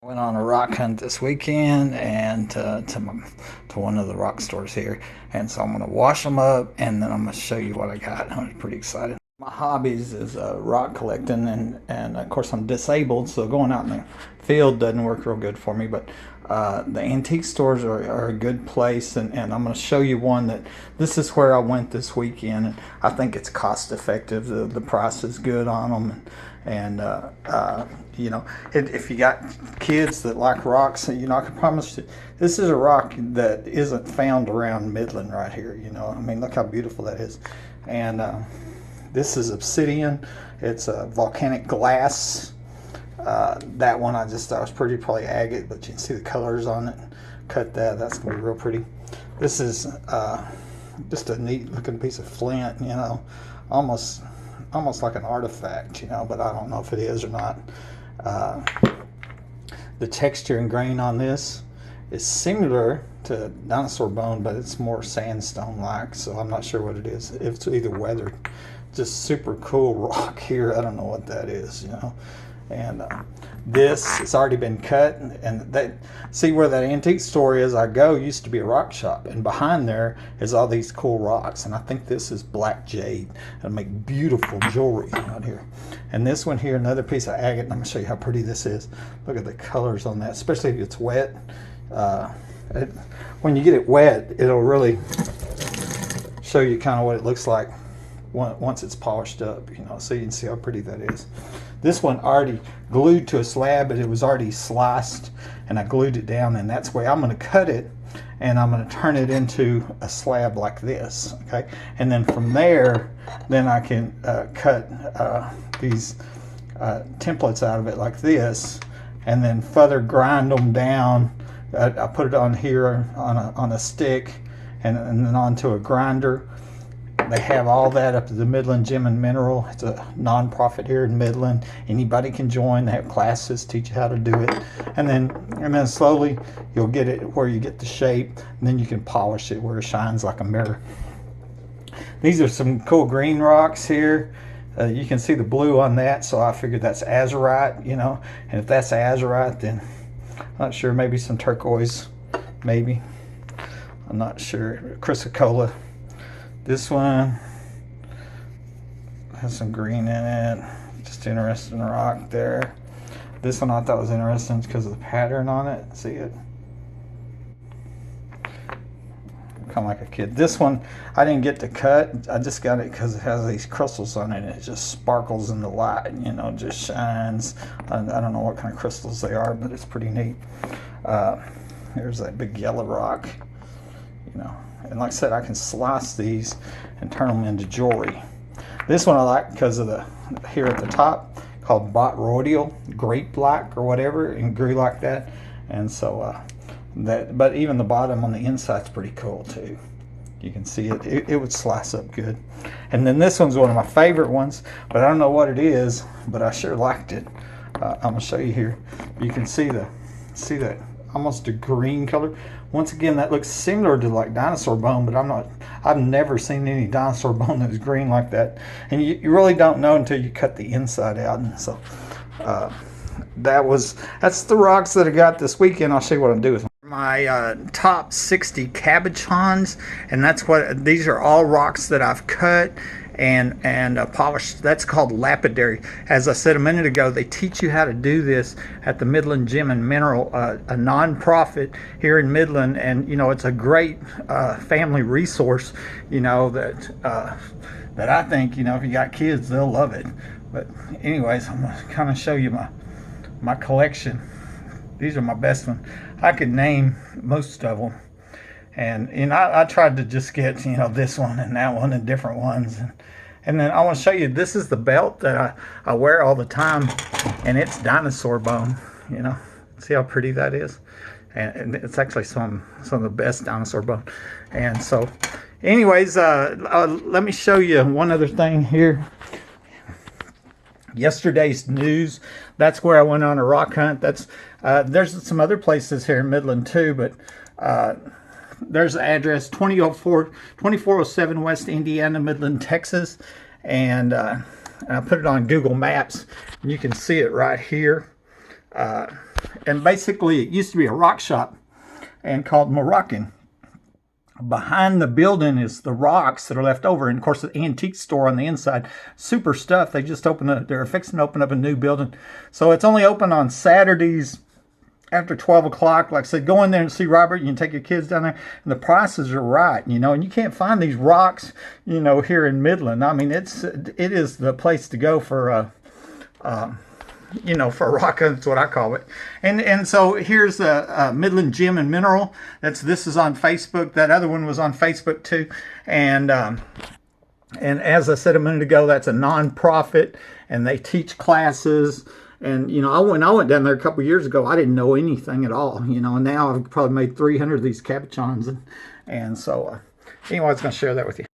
Went on a rock hunt this weekend and to one of the rock stores here, and so I'm gonna wash them up and then I'm gonna show you what I got. I'm pretty excited. My hobbies is rock collecting, and of course I'm disabled, so going out in the field doesn't work real good for me. But the antique stores are a good place, and I'm going to show you one that this is where I went this weekend, and I think it's cost effective. The price is good on them, and you know, if you got kids that like rocks, you know, I can promise you this is a rock that isn't found around Midland right here. You know, I mean, look how beautiful that is. And this is obsidian. It's a volcanic glass. That one I just thought was pretty, probably agate, but you can see the colors on it. Cut that, that's gonna be real pretty. This is just a neat looking piece of flint, you know, almost like an artifact, you know, but I don't know if it is or not. The texture and grain on this is similar to dinosaur bone, but it's more sandstone like, so I'm not sure what it is. If it's either weathered. Just super cool rock here. I don't know what that is, you know. And this it's already been cut, and that, see where that antique store is I go used to be a rock shop, and behind there is all these cool rocks, and I think this is black jade. It'll make beautiful jewelry out here. And this one here, another piece of agate, and I'm gonna show you how pretty this is. Look at the colors on that, especially if it's wet. When you get it wet, it'll really show you kind of what it looks like once it's polished up, you know, so you can see how pretty that is. This one already glued to a slab, but it was already sliced, and I glued it down, and that's where I'm going to cut it, and I'm going to turn it into a slab like this, okay? And then from there, then I can cut these templates out of it like this, and then further grind them down. I put it on here on a stick, and then onto a grinder. They have all that up at the Midland Gem and Mineral. It's a non-profit here in Midland. Anybody can join. They have classes, teach you how to do it. And then slowly you'll get it where you get the shape, and then you can polish it where it shines like a mirror. These are some cool green rocks here. You can see the blue on that, so I figured that's azurite, you know. And if that's azurite, then I'm not sure, maybe some turquoise, maybe. I'm not sure. Chrysocolla. This one has some green in it. Just interesting rock there. This one I thought was interesting because of the pattern on it. See it? Kind of like a kid. This one I didn't get to cut. I just got it because it has these crystals on it, and it just sparkles in the light. You know, just shines. I don't know what kind of crystals they are, but it's pretty neat. There's that big yellow rock. You know. And like I said, I can slice these and turn them into jewelry. This one I like because of the here at the top, called Bot Royal, grape black or whatever, and grew like that. And so but even the bottom on the inside's pretty cool too. You can see it would slice up good. And then this one's one of my favorite ones, but I don't know what it is, but I sure liked it. I'm gonna show you here. You can see that almost a green color. Once again, that looks similar to like dinosaur bone, but I've never seen any dinosaur bone that's green like that. And you really don't know until you cut the inside out. And so that's the rocks that I got this weekend. I'll show you what I'm doing with them. My top 60 cabbage ponds, and that's what these are, all rocks that I've cut and polished. That's called lapidary. As I said a minute ago, they teach you how to do this at the Midland Gem and Mineral, a non-profit here in Midland, and you know, it's a great family resource, you know, that I think, you know, if you got kids, they'll love it. But anyways, I'm gonna kind of show you my collection. These are my best ones. I could name most of them. And I tried to just get, you know, this one and that one and different ones. And then I want to show you, this is the belt that I wear all the time, and it's dinosaur bone, you know. See how pretty that is? And it's actually some of the best dinosaur bone. And so, anyways, let me show you one other thing here. Yesterday's news, that's where I went on a rock hunt. There's some other places here in Midland too, but there's the address, 2407 West Indiana, Midland, Texas. And I put it on Google Maps, and you can see it right here. and basically it used to be a rock shop and called Moroccan. Behind the building is the rocks that are left over, and of course the antique store on the inside. Super stuff. They just opened up, they're fixing to open up a new building. So it's only open on Saturdays after 12 o'clock. Like I said, go in there and see Robert. You can take your kids down there, and the prices are right, you know, and you can't find these rocks, you know, here in Midland. I mean, it is the place to go for you know, for a rock. That's what I call it. And so here's the Midland Gem and Mineral. This is on Facebook. That other one was on Facebook too. And as I said a minute ago, that's a non-profit, and they teach classes. And you know, when I went down there a couple years ago, I didn't know anything at all. You know, and now I've probably made 300 of these cabochons, and so anyway, I was going to share that with you.